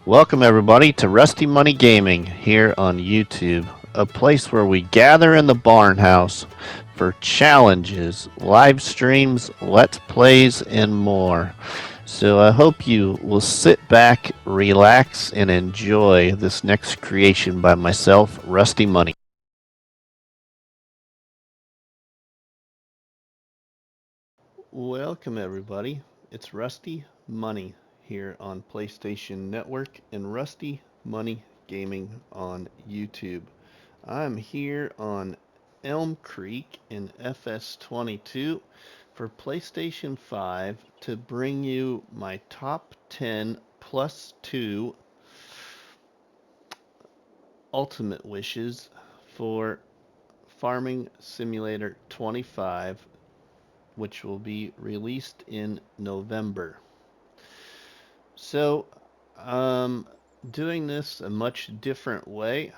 Welcome everybody to Rusty Money Gaming here on YouTube, a place where we gather in the barn house for challenges, live streams, let's plays, and more. So I hope you will sit back, relax, and enjoy this next creation by myself, Rusty Money. Welcome everybody. It's Rusty Money here on PlayStation Network and Rusty Money Gaming on YouTube. I'm here on Elm Creek in FS22 for PlayStation 5 to bring you my top 10 plus 2 ultimate wishes for Farming Simulator 25, which will be released in November. So, I'm doing this a much different way.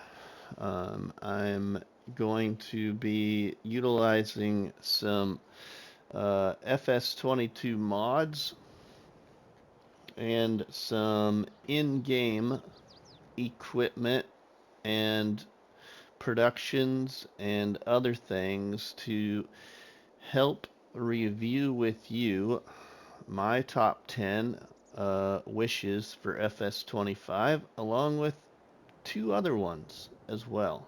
I'm going to be utilizing some FS22 mods and some in-game equipment and productions and other things to help review with you my top 10 wishes for FS25 along with two other ones as well.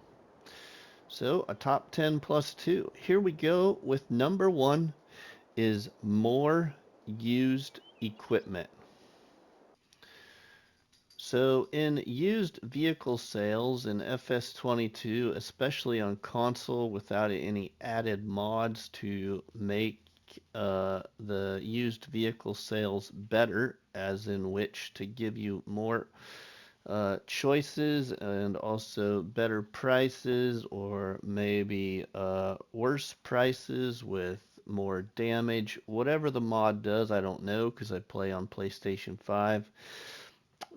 So a top 10 plus 2. Here we go with number 1 is more used equipment. So in used vehicle sales in FS22, especially on console without any added mods to make the used vehicle sales better, as in which to give you more choices and also better prices, or maybe worse prices with more damage. Whatever the mod does, I don't know because I play on PlayStation 5.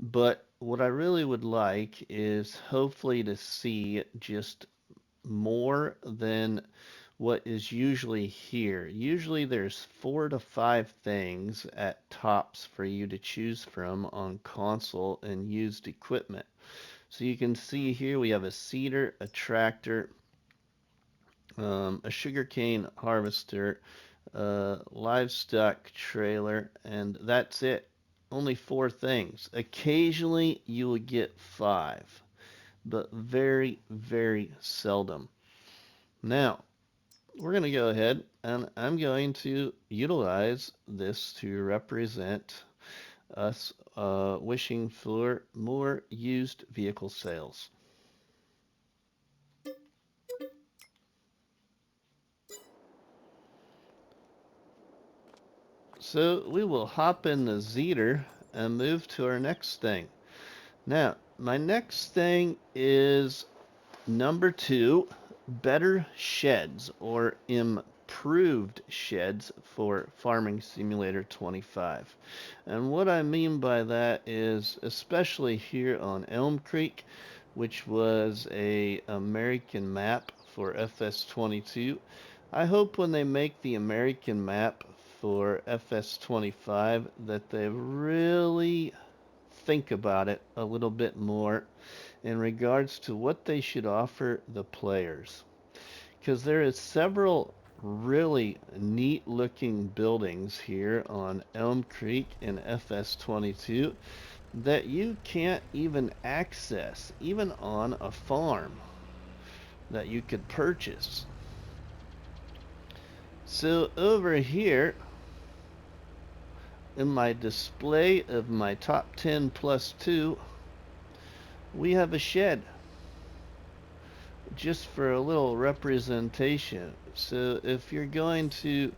But what I really would like is hopefully to see just more than what is usually here. Usually there's 4 to 5 things at tops for you to choose from on console and used equipment. So you can see here we have a seeder, a tractor, a sugarcane harvester, livestock trailer, and that's it. Only 4 things. Occasionally you will get 5, but very, very seldom. Now, we're going to go ahead and I'm going to utilize this to represent us wishing for more used vehicle sales. So we will hop in the Zeter and move to our next thing. Now, my next thing is number 2, better sheds or improved sheds for Farming Simulator 25. And what I mean by that is, especially here on Elm Creek, which was a American map for FS22, I hope when they make the American map for FS25 that they really think about it a little bit more in regards to what they should offer the players. Because there is several really neat looking buildings here on Elm Creek in FS22 that you can't even access, even on a farm that you could purchase. So over here in my display of my top 10 plus 2, we have a shed just for a little representation. So if you're going to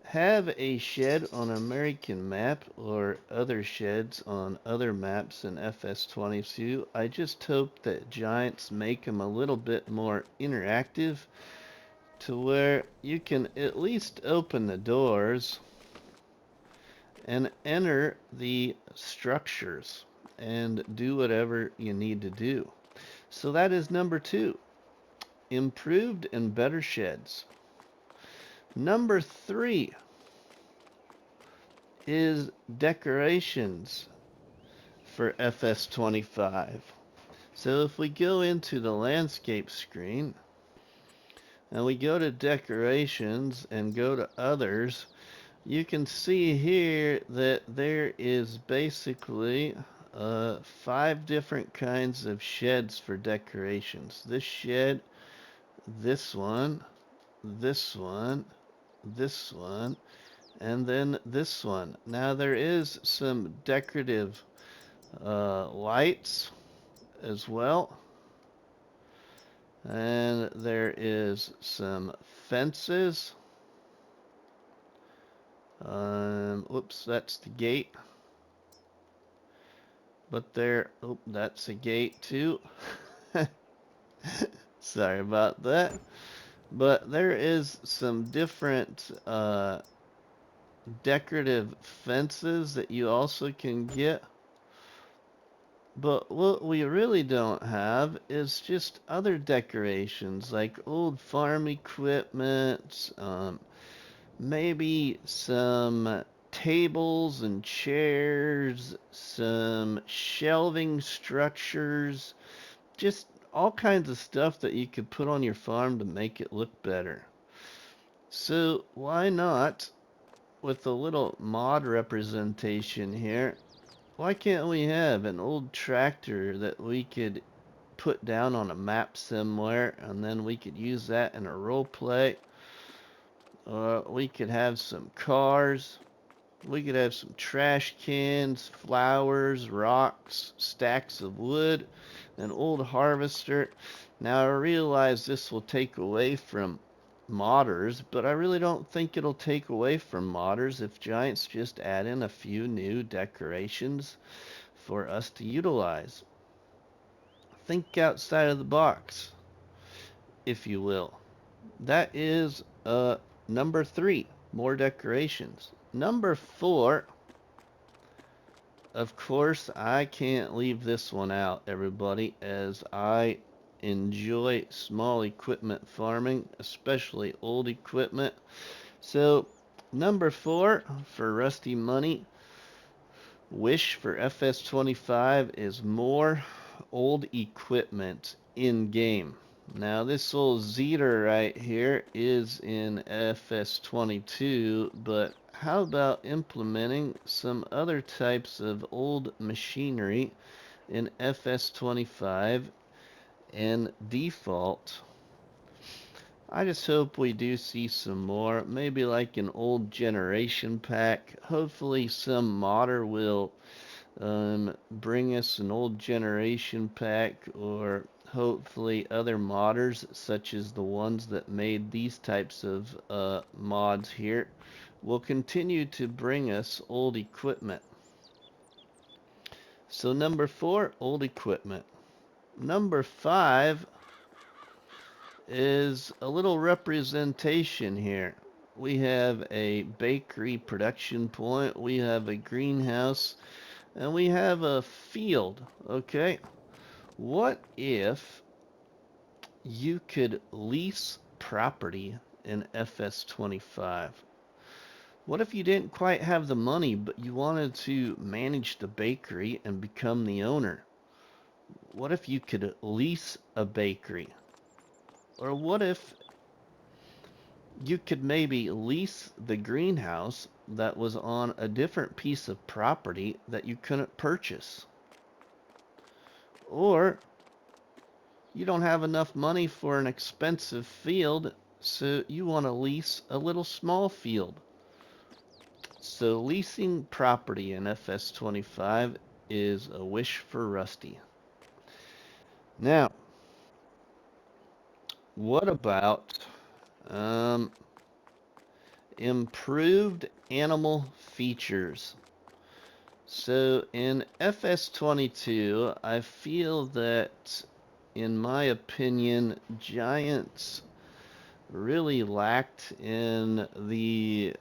have a shed on an American map or other sheds on other maps in FS22, I just hope that Giants make them a little bit more interactive to where you can at least open the doors and enter the structures and do whatever you need to do. So that is number 2, improved and better sheds. Number 3 is decorations for FS25. So if we go into the landscape screen and we go to decorations and go to others, you can see here that there is basically 5 different kinds of sheds for decorations. This shed, this one, this one, this one, and then this one. Now there is some decorative lights as well, and there is some fences. Whoops, that's the gate. But there, oh, that's a gate too. Sorry about that. But there is some different decorative fences that you also can get. But what we really don't have is just other decorations like old farm equipment, maybe some tables and chairs, some shelving structures, just all kinds of stuff that you could put on your farm to make it look better. So why not, with a little mod representation here, why can't we have an old tractor that we could put down on a map somewhere, and then we could use that in a role play? We could have some cars. We could have some trash cans, flowers, rocks, stacks of wood, an old harvester. Now I realize this will take away from modders, but I really don't think it'll take away from modders if Giants just add in a few new decorations for us to utilize. Think outside of the box, if you will. That is number 3, more decorations. Number 4, of course, I can't leave this one out, everybody, as I enjoy small equipment farming, especially old equipment. So, number 4 for RustyMoney wish for FS25 is more old equipment in game. Now this old Zeter right here is in FS22, but how about implementing some other types of old machinery in FS25 and default? I just hope we do see some more, maybe like an old generation pack. Hopefully some modder will bring us an old generation pack, or hopefully other modders such as the ones that made these types of mods here will continue to bring us old equipment. So number 4, old equipment. Number 5 is a little representation here. We have a bakery production point, we have a greenhouse, and we have a field. Okay, what if you could lease property in FS25? What if you didn't quite have the money, but you wanted to manage the bakery and become the owner? What if you could lease a bakery? Or what if you could maybe lease the greenhouse that was on a different piece of property that you couldn't purchase? Or you don't have enough money for an expensive field, so you want to lease a little small field. So leasing property in FS25 is a wish for Rusty. Now, what about improved animal features? So in FS22, I feel that, in my opinion, Giants really lacked in the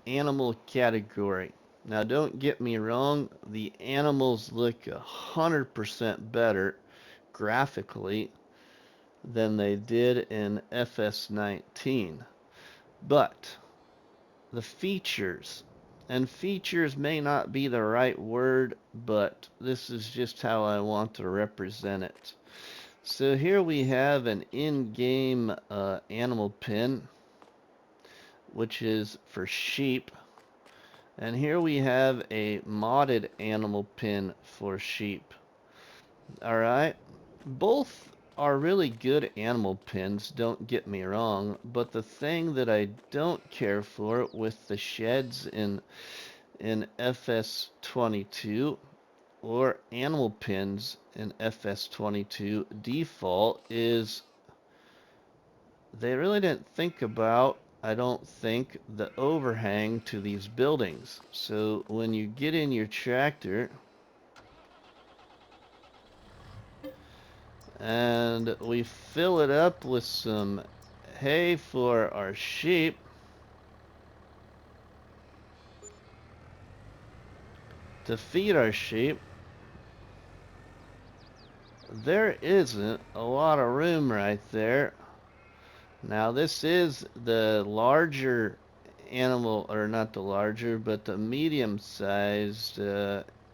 animal category. Now, don't get me wrong, the animals look 100% better graphically than they did in FS19. But the features And features may not be the right word, but this is just how I want to represent it. So here we have an in-game animal pen, which is for sheep. And here we have a modded animal pen for sheep. Alright, both are really good animal pens, don't get me wrong, but the thing that I don't care for with the sheds in FS22 or animal pens in FS22 default is they really didn't think about, I don't think, the overhang to these buildings. So when you get in your tractor and we fill it up with some hay for our sheep, to feed our sheep, there isn't a lot of room right there. Now this is the larger animal, or not the larger, but the medium-sized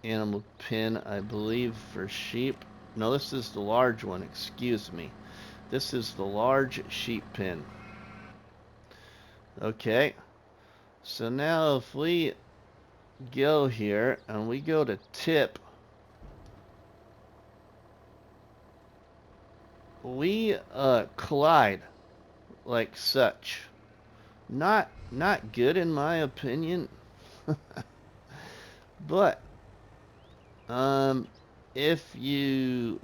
animal pen, I believe, for sheep. No, this is the large one, excuse me. This is the large sheep pen. Okay, so now if we go here and we go to tip, we collide like such. Not good in my opinion. But if you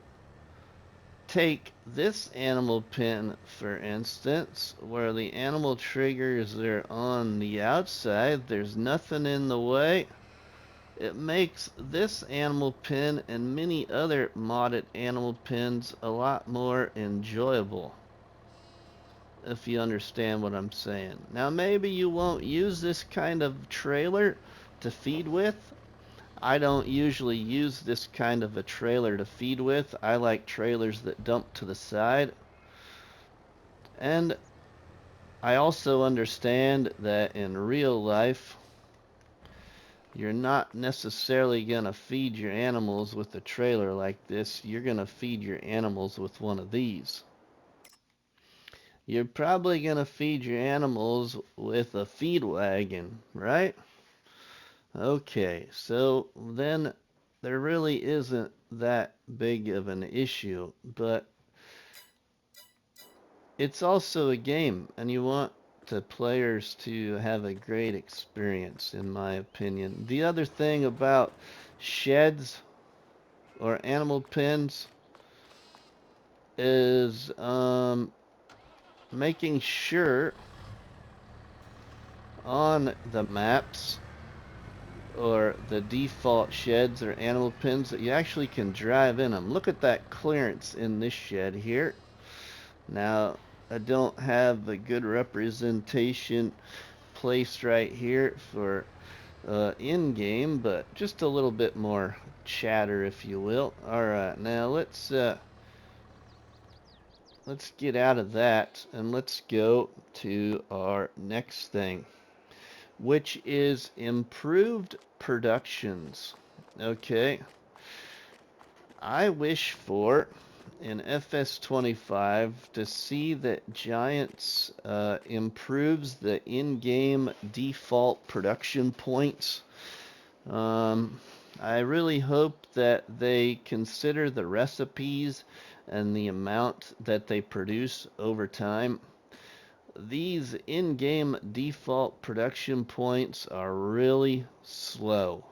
take this animal pen, for instance, where the animal triggers are on the outside, there's nothing in the way. It makes this animal pen and many other modded animal pens a lot more enjoyable, if you understand what I'm saying. Now maybe you won't use this kind of trailer to feed with. I don't usually use this kind of a trailer to feed with. I like trailers that dump to the side. And I also understand that in real life, you're not necessarily going to feed your animals with a trailer like this. You're going to feed your animals with one of these. You're probably going to feed your animals with a feed wagon, right? Okay, so then there really isn't that big of an issue, but it's also a game, and you want the players to have a great experience, in my opinion. The other thing about sheds or animal pens is making sure on the maps or the default sheds or animal pens that you actually can drive in them. Look at that clearance in this shed here. Now, I don't have a good representation placed right here for in-game, but just a little bit more chatter, if you will. Alright, now let's get out of that and let's go to our next thing, which is improved productions. Okay, I wish for in FS25 to see that Giants improves the in-game default production points. I really hope that they consider the recipes and the amount that they produce over time. These in-game default production points are really slow.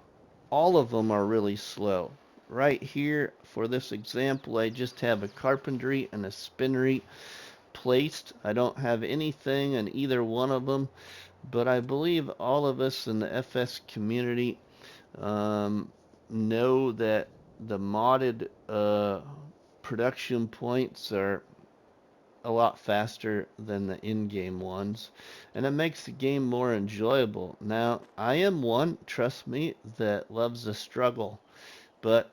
All of them are really slow. Right here, for this example, I just have a carpentry and a spinnery placed. I don't have anything in either one of them, but I believe all of us in the FS community know that the modded production points are a lot faster than the in-game ones, and it makes the game more enjoyable. Now, I am one, trust me, that loves the struggle, but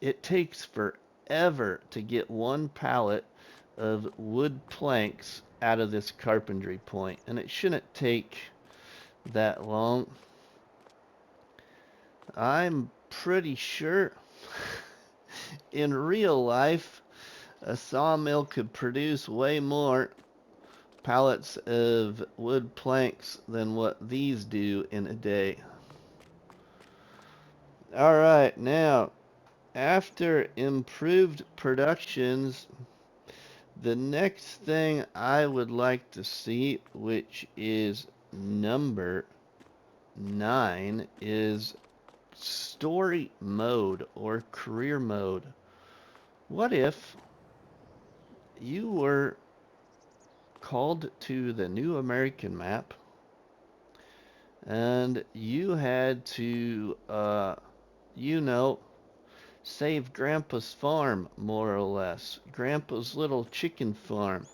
it takes forever to get one pallet of wood planks out of this carpentry point, and it shouldn't take that long. I'm pretty sure in real life a sawmill could produce way more pallets of wood planks than what these do in a day. Alright, now, after improved productions, the next thing I would like to see, which is number 9, is story mode or career mode. What if you were called to the new American map and you had to, you know, save Grandpa's farm, more or less. Grandpa's little chicken farm.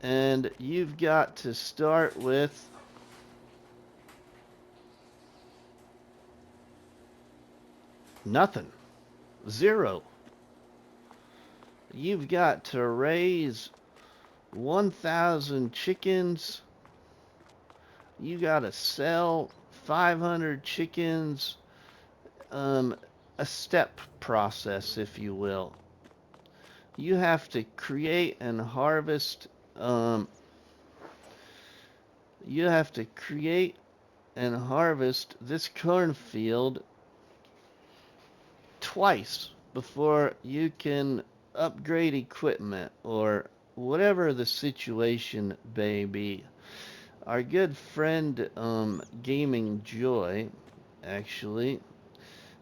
And you've got to start with nothing. 0. You've got to raise 1,000 chickens. You got to sell 500 chickens. A step process, if you will. You have to create and harvest. You have to create and harvest this cornfield twice before you can upgrade equipment or whatever the situation may be. Our good friend Gaming Joy, actually,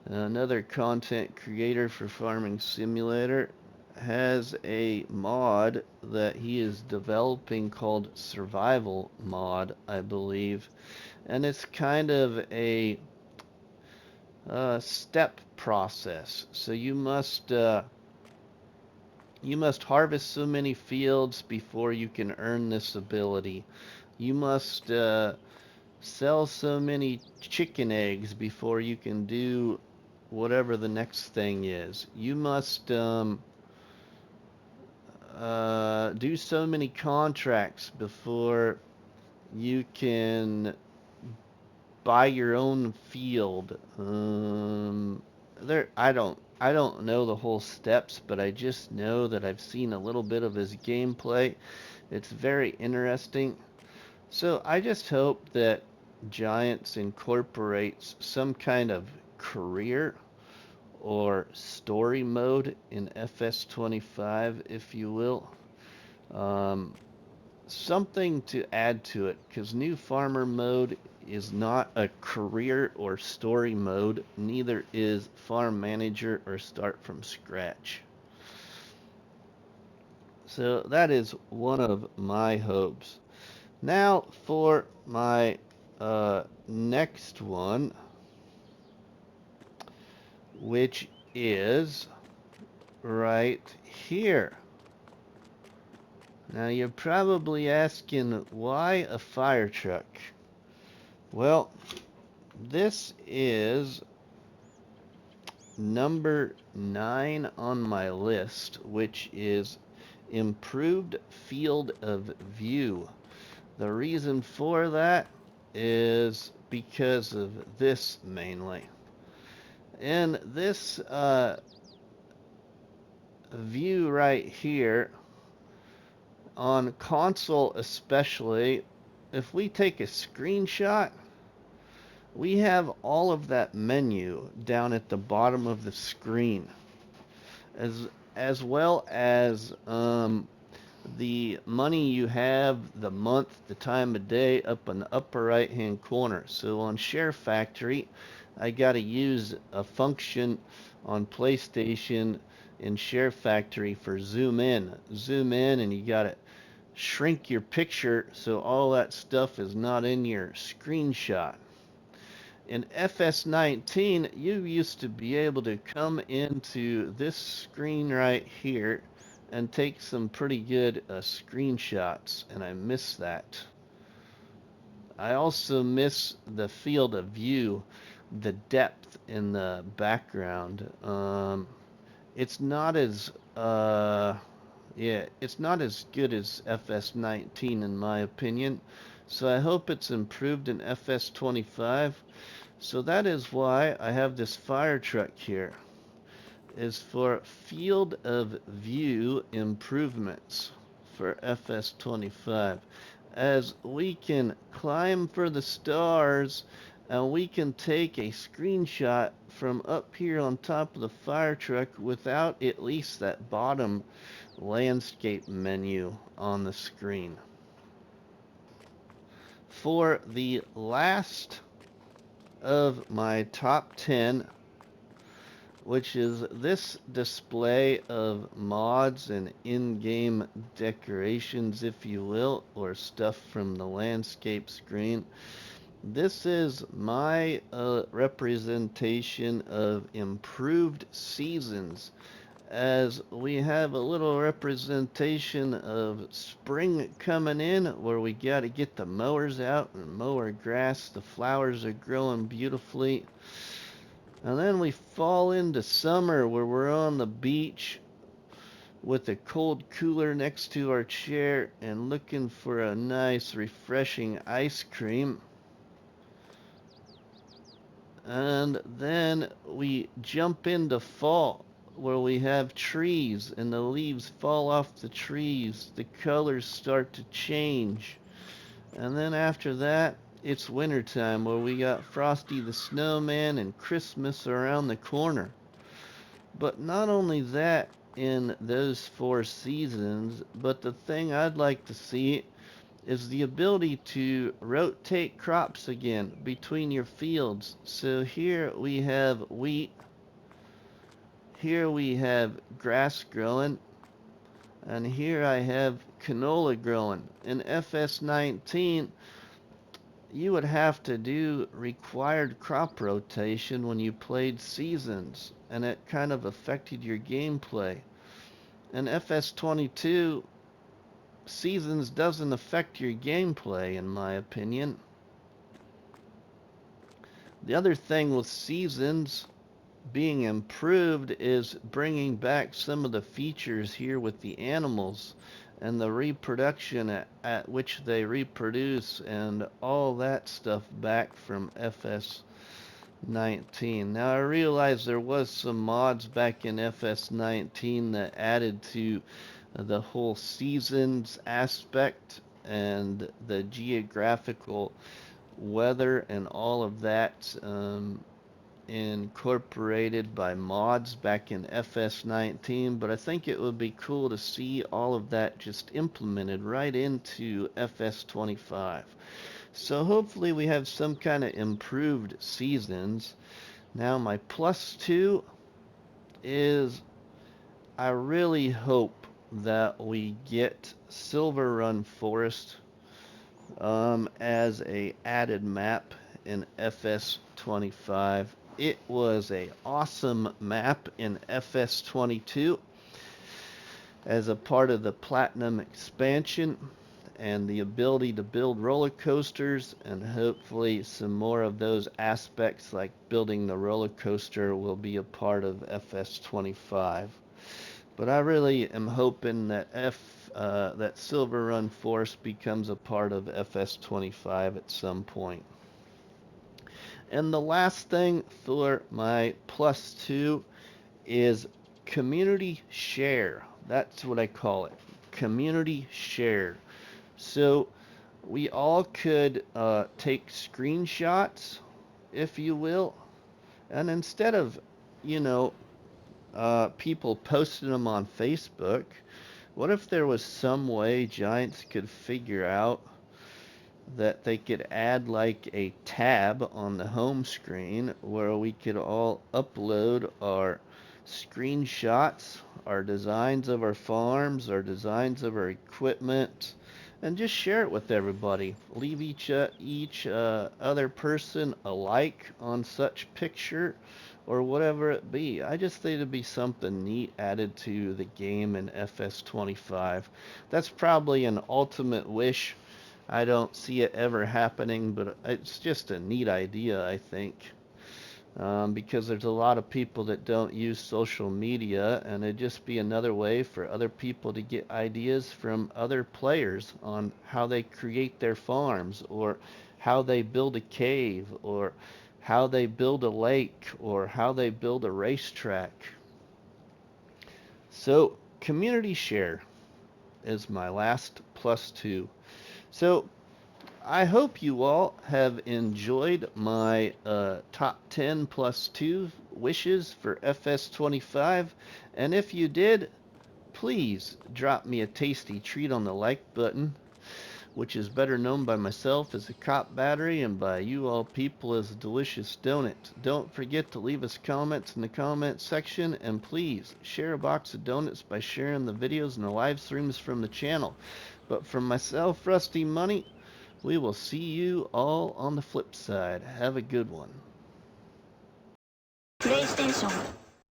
another content creator for Farming Simulator, has a mod that he is developing called Survival Mod, I believe, and it's kind of a step process. So you must harvest so many fields before you can earn this ability. You must sell so many chicken eggs before you can do whatever the next thing is. You must do so many contracts before you can buy your own field. I don't know the whole steps, but I just know that I've seen a little bit of his gameplay. It's very interesting. So I just hope that Giants incorporates some kind of career or story mode in FS25, if you will. Something to add to it, because new farmer mode is not a career or story mode, neither is farm manager or start from scratch. So that is one of my hopes. Now for my next one, which is right here. Now you're probably asking, why a fire truck? Well, this is number 9 on my list, which is improved field of view. The reason for that is because of this mainly. In this view right here, on console especially, if we take a screenshot, we have all of that menu down at the bottom of the screen, as well as the money you have, the month, the time of day up in the upper right hand corner. So on Share Factory, I got to use a function on PlayStation in Share Factory for zoom in, and you got to shrink your picture so all that stuff is not in your screenshot. In FS19, you used to be able to come into this screen right here and take some pretty good screenshots, and I miss that. I also miss the field of view, the depth in the background. It's not as it's not as good as FS19 in my opinion. So I hope it's improved in FS25. So that is why I have this fire truck here, is for field of view improvements for FS25. As we can climb for the stars and we can take a screenshot from up here on top of the fire truck without at least that bottom landscape menu on the screen. For the last of my top 10, which is this display of mods and in-game decorations, if you will, or stuff from the landscape screen. This is my representation of improved seasons, as we have a little representation of spring coming in, where we got to get the mowers out and mow our grass. The flowers are growing beautifully. And then we fall into summer, where we're on the beach with a cold cooler next to our chair and looking for a nice refreshing ice cream. And then we jump into fall, where we have trees and the leaves fall off the trees. The colors start to change. And then after that, it's wintertime, where we got Frosty the Snowman and Christmas around the corner. But not only that in those 4 seasons, but the thing I'd like to see is the ability to rotate crops again between your fields. So here we have wheat, here we have grass growing, and here I have canola growing. In FS19, you would have to do required crop rotation when you played seasons, and it kind of affected your gameplay. In FS22, seasons doesn't affect your gameplay, in my opinion. The other thing with seasons being improved is bringing back some of the features here with the animals and the reproduction at which they reproduce and all that stuff back from FS19. Now I realize there was some mods back in FS19 that added to the whole seasons aspect and the geographical weather and all of that incorporated by mods back in FS19, but I think it would be cool to see all of that just implemented right into FS25. So hopefully we have some kind of improved seasons. Now my +2 is I really hope that we get Silver Run Forest as a added map in FS25. It was a awesome map in FS22 as a part of the Platinum expansion, and the ability to build roller coasters, and hopefully some more of those aspects like building the roller coaster will be a part of FS25. But I really am hoping that that Silver Run Forest becomes a part of FS25 at some point. And the last thing for my +2 is community share. That's what I call it. Community share. So we all could take screenshots, if you will, and instead of, you know, people posting them on Facebook, what if there was some way Giants could figure out that they could add like a tab on the home screen where we could all upload our screenshots, our designs of our farms, our designs of our equipment, and just share it with everybody. Leave each other person a like on such picture or whatever it be. I just think it'd be something neat added to the game in FS25. That's probably an ultimate wish. I don't see it ever happening, but it's just a neat idea, I think. Because there's a lot of people that don't use social media, and it'd just be another way for other people to get ideas from other players on how they create their farms, or how they build a cave, or how they build a lake or how they build a racetrack. So community share is my last +2. So I hope you all have enjoyed my top 10 +2 wishes for FS25, and if you did, please drop me a tasty treat on the like button, which is better known by myself as a cop battery and by you all people as a delicious donut. Don't forget to leave us comments in the comments section, and please share a box of donuts by sharing the videos and the live streams from the channel. But from myself, RustyMoney, we will see you all on the flip side. Have a good one. PlayStation